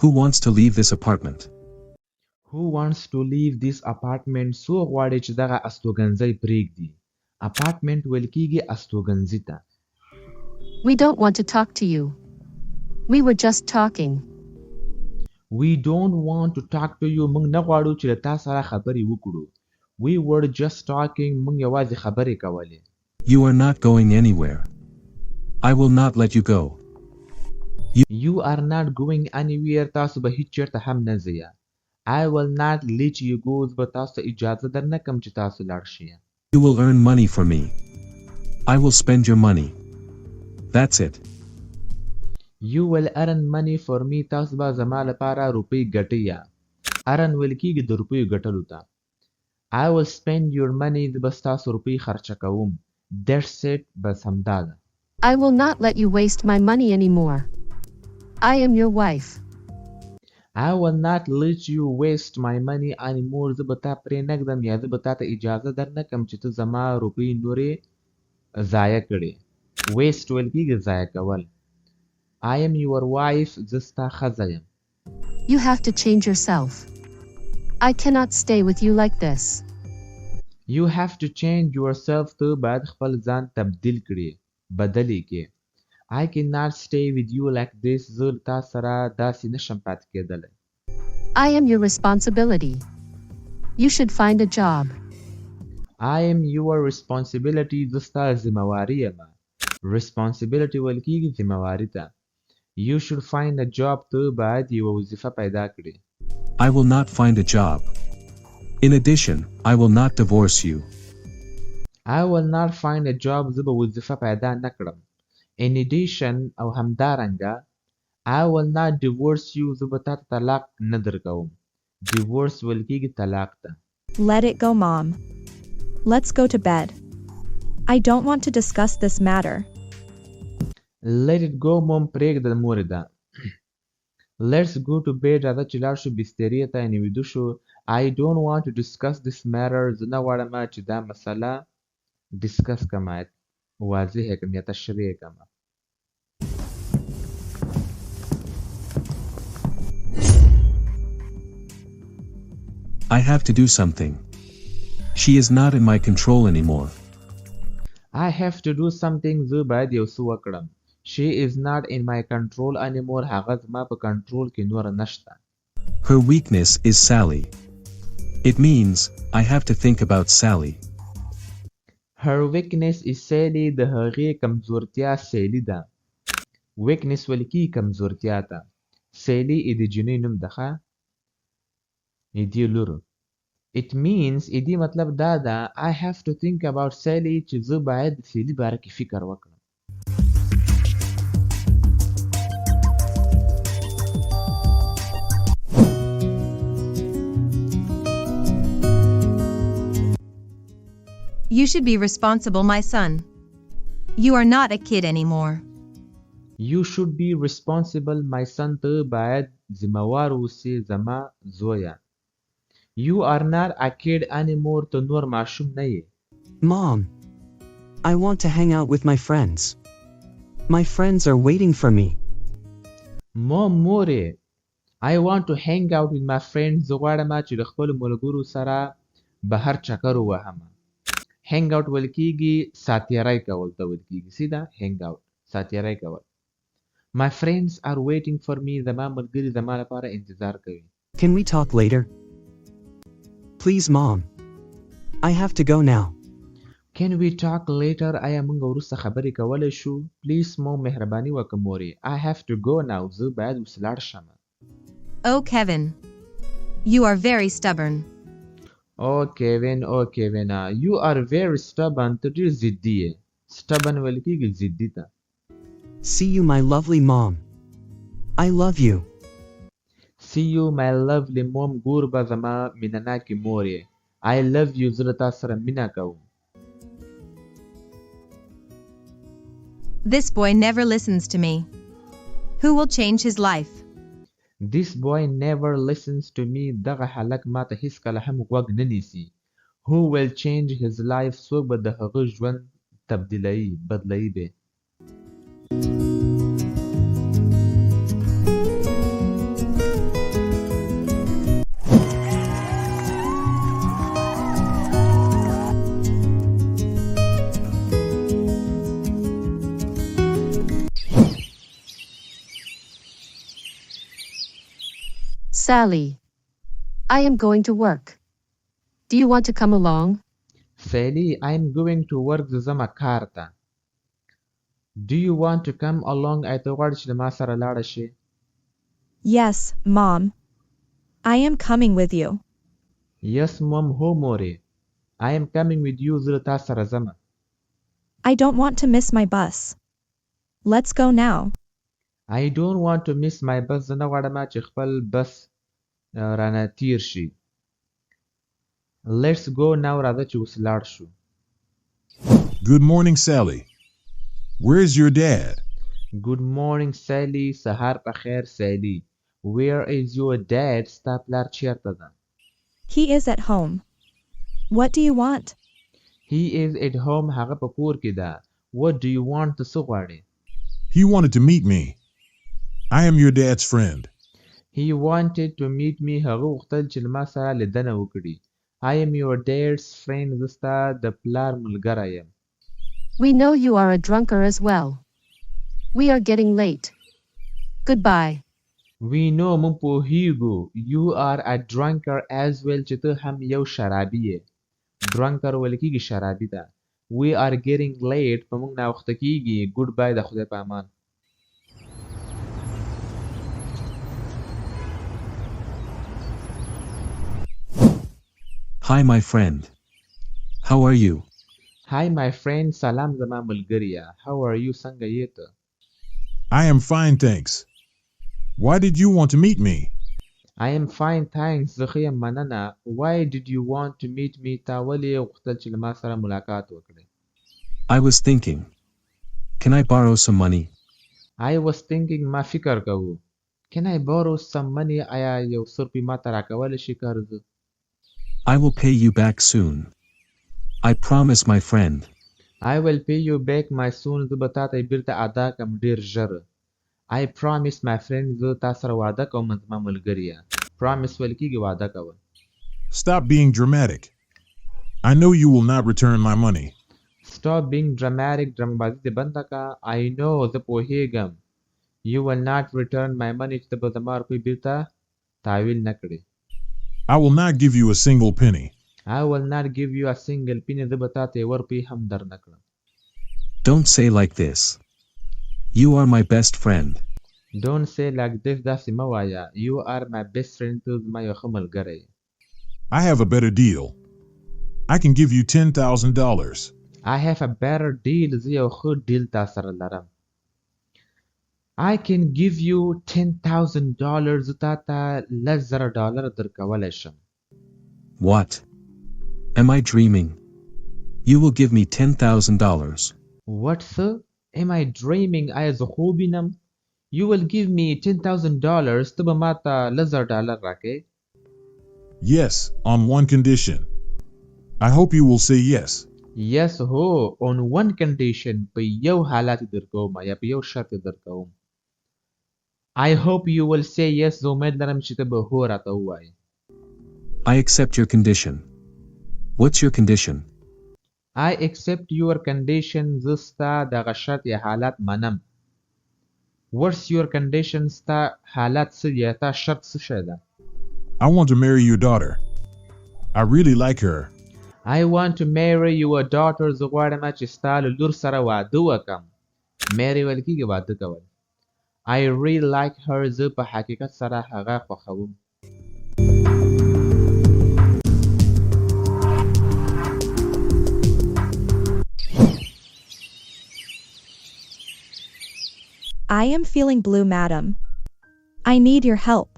Who wants to leave this apartment? Who wants to leave this apartment سو غواړي چې دغه استوګنځی پرېږدي apartment ویل کېږي استوګنځي ته We don't want to talk to you. We were just talking. We don't want to talk to you موږ نه غواړو چې له تا سره خبرې وکړو We were just talking موږ یوازې خبرې کولې You are not going anywhere. I will not let you go. You are not going anywhere تاسو به هیڅ چېرته هم نه ځئ I will not let you go زه به تاسو ته اجازه در نه کړم چې تاسو لاړ شئ You will earn money for me. I will spend your money. That's it. You will earn money for me تاسو به زما لپاره روپۍ ګټئ earn ویل کېږي د روپیو ګټلو ته I will spend your money زه به ستاسو روپۍ خرچه کوم That's it بس همدا ده I will not let you waste my money anymore. I am your wife. I will not let you waste my money anymore زه به تا پرې نه ږدم یا زه به تا ته اجازه در نه کړم چې ته زما روپۍ نورې ضایع کړې waste ویل کېږي ضایع کول I am your wife زه ستا ښځه یم You have to change yourself. I cannot stay with you like this. You have to change yourself ته باید خپل ځان تبدیل کړې بدل یې کې I cannot stay with you like this زه تا سره داسې نشم پاتې کېدلی I am your responsibility. You should find a job. I am your responsibility زه ستا ذمهواري یم responsibility ویل کېږي ذمهواري ته You should find a job ته باید یوه وظیفه پیدا کړې I will not find a job. In addition, I will not divorce you. I will not find a job زه به وظیفه پیدا نه کړم In addition او همدارنګه I will not divorce you زه به تا ته طلاق نه درکوم Divorce ویل کېږي طلاق ته Let it go, Mom. Let's go to bed. I don't want to discuss this matter. Let it go mom پرېږده مورې ده Let's go to bed راځه چې لاړ شو بسترې ته یعنې ویده شو I don't want to discuss this matter زه نه غواړم چې دا مسله discuss کړم واضح کړم یا تشریح کړم I have to do something. She is not in my control anymore. I have to do something زه باید یو څه وکړم She is not in my control anymore هغه زما په کنټرول کې نور نشته Her weakness is Sally. It means, I have to think about Sally. Her weakness is Sally د هغې کمزورتیا سیلی ده weakness ویل کېږي کمزورتیا ته سیلی د جینۍ نوم ده ښه دې لورو It means دې مطلب دا ده I have to think about Sally چې زه باید د سیلی باره کې فکر وکړم You should be responsible, my son. You are not a kid anymore. You should be responsible, my son ته باید ذمهوار اوسې زما زویه You are not a kid anymore ته نور ماشوم نه یې Mom, I want to hang out with my friends. My friends are waiting for me. مورې I want to hang out with my friends زه غواړم چې د خپلو ملګرو سره بهر چکر ووهم hang out ویل کېږي ساتیری کول ته ویل کېږي سیده hang out ساتیری کول My friends are waiting for me زما ملګري زما لپاره انتظار کوي Can we talk later? Please, Mom. I have to go now. Can we talk later آیا موږ وروسته خبرې کولی شو Please mom مهرباني وکړه مورې I have to go now زه باید اوس لاړ شم Oh, Kevin. You are very stubborn. Oh Kevin You are very stubborn ته ډېر ضدي یې stubborn ویل کېږي ضدي ته See you, my lovely mom. I love you. See you my lovely mom ګور به زما مینهناکې مور یې I love you زه له تا سره مینه کوم This boy never listens to me. Who will change his life? This boy never listens to me دغه هلک ما ته هیڅکله هم غوږ نه نیسي Who will change his life څوک به د هغه ژوند بدلوي به Sally. I am going to work. Do you want to come along? Sally, I am going to work زما کار ته. Do you want to come along? آیا ته غواړې چې له ما سره لاړه شې؟ Yes, Mom. I am coming with you. Yes, Mom. هو مورې. I am coming with you. زه له تا سره ځمه. I don't want to miss my bus. Let's go now. I don't want to miss my bus. زه نه غواړم چې خپل بس رانه تیر شي. Let's go now. راځه چې اوس لاړ شو. Good morning, Sally. Where's your dad? Good morning, Sally. سهار په خیر, Sally. Where is your dad? ستا پلار چیرته ده؟ He is at home. What do you want? He is at home. هغه په کور کې ده. What do you want? ته څه غواړې؟ He wanted to meet me. I am your dad's friend. He wanted to meet me. هغه غوښتل چې له ما سره لیدنه وکړي. I am your dad's friend. زه ستا د پلار ملګری یم. We know you are a drunkard as well. We are getting late. Goodbye. We know مونږ پوهیږو. You are a drunkard as well. چې ته هم یو شرابي یې. drunkard ویل کېږي شرابي ده. We are getting late. په مونږ ناوخته کېږي. Goodbye. د خدای په امان. Hi, my friend. How are you? Hi, my friend. سلام زما ملګريه. How are you? څنګه یې ته؟ I am fine, thanks. Why did you want to meet me? I am fine, thanks. زه ښه یم مننه. Why did you want to meet me? تا ولې غوښتل چې له ما سره ملاقات وکړې؟ I was thinking. Can I borrow some money? I was thinking. ما فکر کوو. Can I borrow some money? آیا یو څه روپۍ ما ته راکولی شي قرض؟ I will pay you back soon. I promise, my friend. I will pay you back my soon. زه به تا ته بیرته ادا کړم ډېر ژر. I promise, my friend. زه تا سره وعده کوم زما ملګریه. Promise ویل کېږي وعده کول. Stop being dramatic. I know you will not return my money. Stop being dramatic. ډرامابازي دې بنده کړه. I know. زه پوهیږم. You will not return my money. چې ته به زما روپۍ بیرته تحویل نه کړې. I will not give you a single penny. I will not give you a single penny. زه به تا ته یوه روپۍ هم در نه کړم. Don't say like this. You are my best friend. Don't say like this. داسې مه وایه. You are my best friend. ته زما یو ښه ملګری یې. I have a better deal. I can give you $10,000. I have a better deal. زه یو ښه ډیل تا سره لرم. I can give you $10,000. زه تا ته $10,000 درکولی شم. What? Am I dreaming? You will give me $10,000. What, sir? Am I dreaming? آیا زه خوب وینم؟ You will give me $10,000. ته به ما ته $10,000 راکې؟ Yes, on one condition. I hope you will say yes. Yes, ho. On one condition. په یو حالت درکوم یا په یو شرط درکوم. I hope you will say yes. زه امید لرم چې ته به هو راته ووایې. I accept your condition. What's your condition? I accept your condition. زه ستا دغه شرط یا حالت منم. What's your condition? ستا حالت څه دی یا تا شرط څه شی ده؟ I want to marry your daughter. I really like her. I want to marry your daughter. زه غواړم چې ستا له لور سره واده وکړم. marry ویل کېږي واده کول. I really like her. زه په حقیقت سره هغه خوښوم. I am feeling blue, madam. I need your help.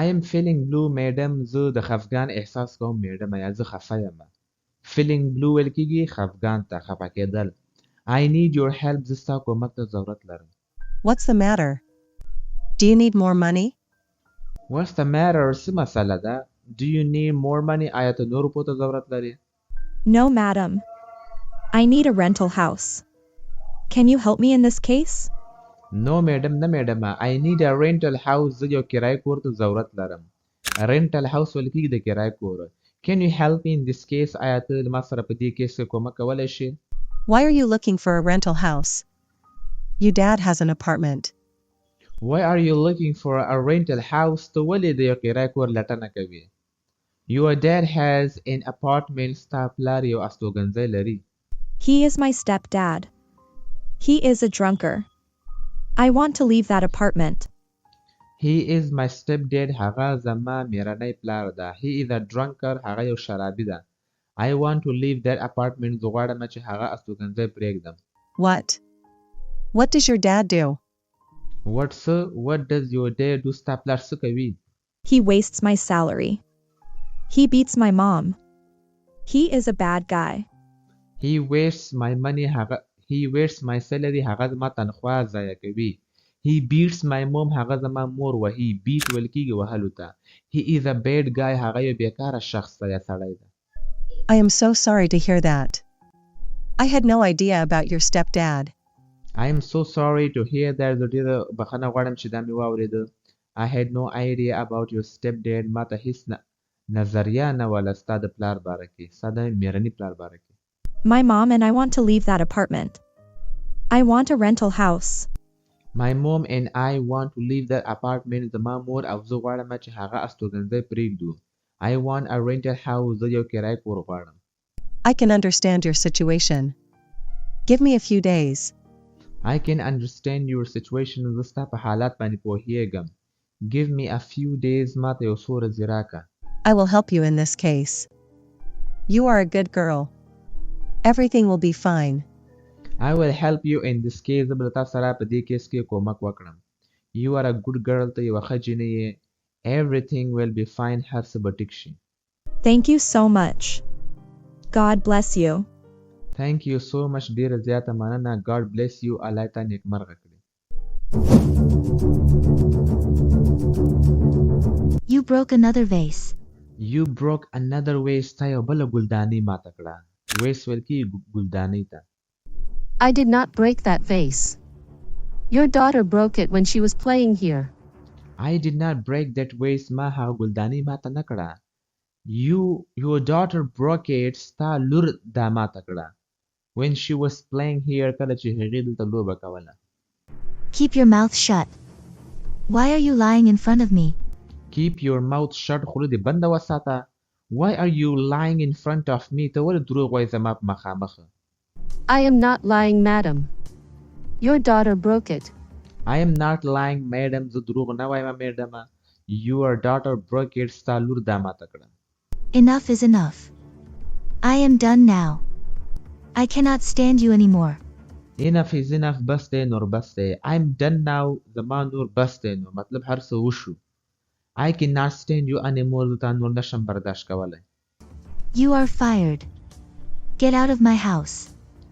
I am feeling blue, madam. زه د خفګان احساس کوم میډم یا زه خفه یم. feeling blue ویل کېږي خفګان ته خفه کېدل. I need your help. زه ستا کومک ته ضرورت لرم. What's the matter? Do you need more money? What's the matter? څه مسله ده؟ Do you need more money? آیا ته نورو پیسو ته ضرورت لرې؟ No, madam. I need a rental house. Can you help me in this case? No, madam. نه میډم. I need a rental house. زه یو کرایه کور ته ضرورت لرم. rental house ویل کېږي د کرایه کور. Can you help me in this case? آیا ته ما سره په دې کیس کې کومک کولی شې؟ Why are you looking for a rental house? Your dad has an apartment. Why are you looking for a rental house ته ولې د یو کرایه کور لټنه کوي Your dad has an apartment ستا پلار یو استوګنځی لري He is my stepdad. He is a drunker. I want to leave that apartment. He is my stepdad هغه زما میرنی پلار ده He is a drunker هغه یو شرابي ده I want to leave that apartment زه غواړم چې هغه استوګنځی پرېږدم What does your dad do? What does your dad do ستا پلار څه کوي He wastes my salary. He beats my mom. He is a bad guy. He wastes my money He wastes my salary هغه زما تنخواه ضایع کوي He beats my mom هغه زما مور وهي beat ویل کیږي وهلو ته He is a bad guy هغه یو بیکاره شخص دی یا سړی دی I am so sorry to hear that. I had no idea about your stepdad. I am so sorry to hear that زه ډېره بخښنه غواړم چې دا مې واورېده I had no idea about your stepdad ما ته هیڅ نظریه نه وله ستا د پلار باره کې ستا د میرني پلار باره کې My mom and I want to leave that apartment. I want a rental house. My mom and I want to leave that apartment زما مور او زه غواړم چې هغه استوګنځی پرېږدو I want a rental house زه یو کرایه کور غواړم I can understand your situation. Give me a few days. I can understand your situation زه ستا په حالات باندې پوهیږم Give me a few days ما ته یو څو ورځې راکړه I will help you in this case. You are a good girl. Everything will be fine. I will help you in this case زه به تا سره په دې کیس کې کومک وکړم You are a good girl ته یوه ښه جینۍ یې Everything will be fine هر څه به ټیک شي Thank you so much. God bless you. Thank you so much ډېره زیاته مننه God bless you الله تا نیکمرغه کړي You broke another vase. You broke another vase تا یو بله ګلدانۍ ماته کړه ویس ویل کېږي ګلدانۍ ته I did not break that vase. Your daughter broke it when she was playing here. I did not break that vase ما هغه ګلدانۍ ماته نه کړه Your daughter broke it ستا لور دا ماته کړه When she was playing here کله چې هغې دلته لوبه کوله Keep your mouth shut. Why are you lying in front of me? Keep your mouth shut خوله دې بنده وساته Why are you lying in front of me ته ولې دروغ وایې زما په مخامخ I am not lying, madam. Your daughter broke it. I am not lying madam زه دروغ نه وایم میډمه Your daughter broke it ستا لور دا ماته کړه Enough is enough. I am done now. I cannot stand you anymore. Enough is enough بس دی نور بس دی I'm done now زما نور بس دی نو مطلب هر څه وشو I cannot stand you anymore زه تا نور نشم برداشت کولی You are fired. Get out of my house.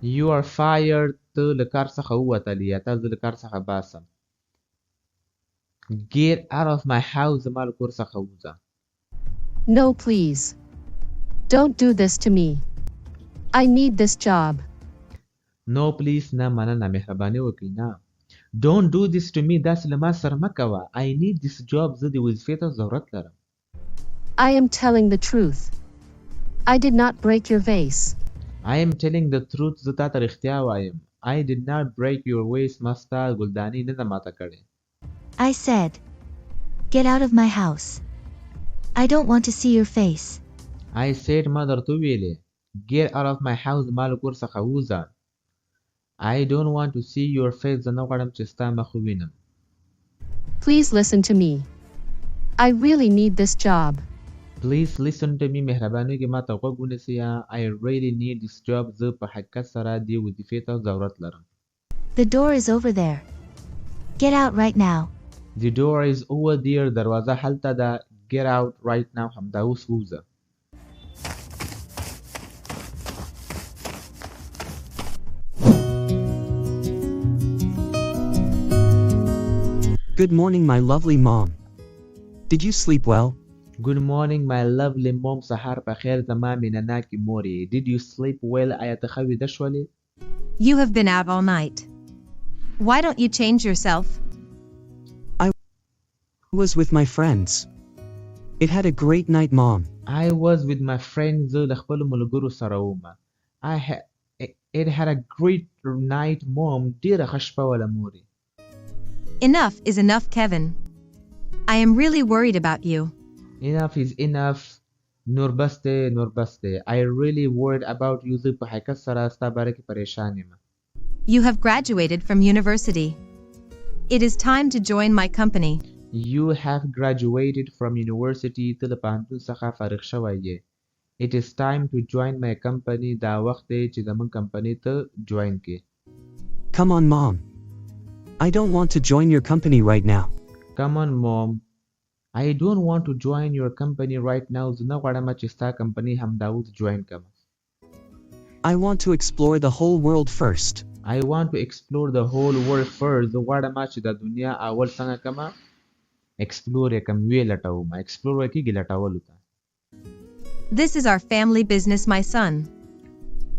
You are fired ته له کار څخه ووتلی یا تا زه له کار څخه باسم Get out of my house زما له کور څخه ووځه No, please. Don't do this to me. I need this job. No please نه مننه مهرباني وکړئ نه Don't do this to me داسې له ما سره مه کوه I need this job زه د وظیفې ته ضرورت لرم I am telling the truth. I did not break your vase. I am telling the truth زه تا ته رښتیا وایم I did not break your vase ما ستا ګلدانۍ نه ده ماته کړې I said, get out of my house. I don't want to see your face. I said ما درته وویلې Get out of my house ما له کور څخه ووځه I don't want to see your face زه نه غواړم چې ستا مخ ووینم Please listen to me. I really need this job. Please listen to me مهرباني وکړئ ما ته غوږ ونیسئ I really need this job زه په حقیقت سره دې وظیفې ته ضرورت لرم The door is over there. Get out right now. The door is over there دروازه هلته ده Get out right now همدا اوس ووځه Good morning, my lovely mom. Did you sleep well? Good morning my lovely mom سهار په خیر زما مینناکې مورې Did you sleep well آیا ته ښه ویده شولې You have been out all night. Why don't you change yourself? I was with my friends. It had a great night, mom. I was with my friends زه له خپلو ملګرو سره وم It had a great night mom ډېره ښه شپه وله مورې Enough is enough, Kevin. I am really worried about you. Enough is enough. نور بس دی نور بس دی. I really worried about you. زه په حقیقت سره ستا باره کې پریشان یم. You have graduated from university. It is time to join my company. You have graduated from university. ته له پوهنتون څخه فارغ شوی یې. It is time to join my company. دا وخت دی چې زموږ کمپنۍ ته جوین کې. Come on, Mom. I don't want to join your company right now. Come on, Mom. I don't want to join your company right now. زه نه غواړم چې ستا کمپنۍ همدا اوس جوین کړم. I want to explore the whole world first. I want to explore the whole world first. زه غواړم چې د دنیا اول څنګه کما explore یې کم وی لټوم. explore کېږي لټولو ته. This is our family business, my son.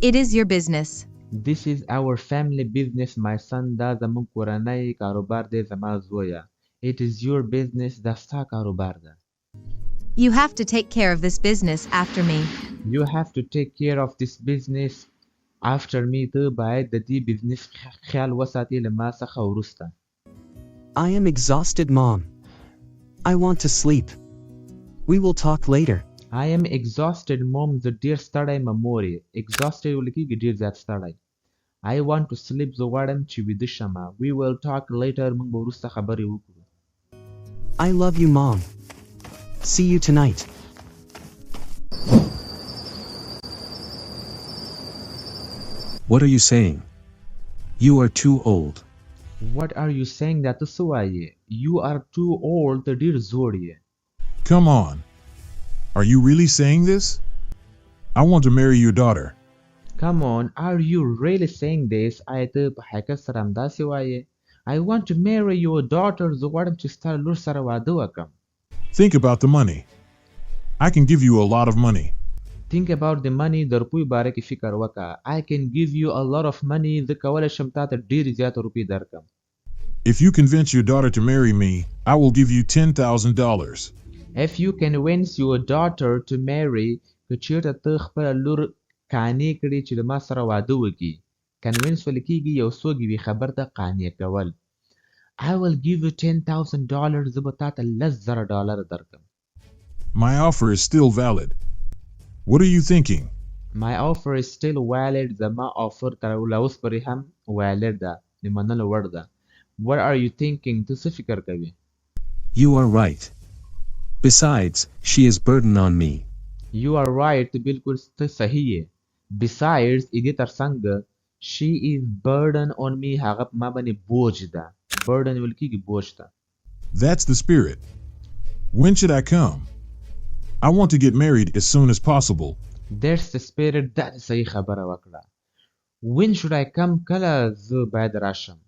It is your business. This is our family business, my son. دا زموږ کورنۍ کاروبار دی زما زویه. It is your business. دا ستا کاروبار ده. You have to take care of this business after me. You have to take care of this business after me. ته باید د دې بزنس خیال وساتې له ما څخه وروسته. I am exhausted, Mom. I want to sleep. We will talk later. I am exhausted, Mom. زه ډیر ستړی یم مورې. exhausted ولیکېږي ډیر زیات ستړی. I want to sleep. زه غواړم چې ویده شمه. We will talk later. موږ به وروسته خبرې وکړو. I love you, Mom. See you tonight. What are you saying? You are too old. What are you saying? دا ته څه وایې؟ You are too old. ته ډیر زوړ یې. Come on. Are you really saying this? I want to marry your daughter. Come on. Are you really saying this? آیا ته په حقیقت سره همداسې وایې؟ I want to marry your daughter. زه غواړم چې ستا لور سره واده وکړم. Think about the money. I can give you a lot of money. Think about the money. د روپیو باره کې فکر وکړه. I can give you a lot of money. زه کولی شم تا ته ډېرې زیاته روپۍ درکړم. If you convince your daughter to marry me, I will give you $10,000. If you convince your daughter to marry, که چېرته ته خپله لور قانع کړې چې د ما سره واده وکړي. convince ویل کېږي یو څوک یوې خبر ته قانع کول. I will give you $10,000. زه به تا ته $10,000 درکړم. My offer is still valid. What are you thinking? My offer is still valid. زما offer تر اوس پورې هم valid ده. د منلو وړ ده. What are you thinking? ته څه فکر کوې؟ You are right. Besides, she is burden on me. You are right. بالکل ته صحیح یې. Besides, دې تر څنګ she is burden on me. هغه په ما باندې بوج ده. burden ویل کېږي بوج ته. That's the spirit. When should I come? I want to get married as soon as possible. That's the spirit. دا صحیح خبره وکړه. When should I come? کله زه باید راشم.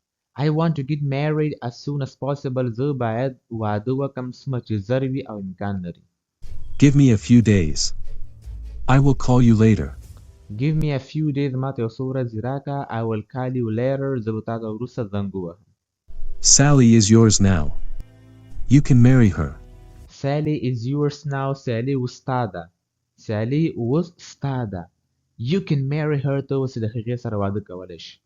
I want to get married as soon as possible. زه باید واده وکړم څومره چې زر وي او امکان لري. Give me a few days. I will call you later. Give me a few days. ما ته یو څو ورځې راکړه. I will call you later. زه به تا ته وروسته زنګ ووهم. Sally is yours now. You can marry her. Sally is yours now. Sally اوس ستا ده. Sally اوس ستا ده. You can marry her. ته اوس د هغې سره واده کولی شي.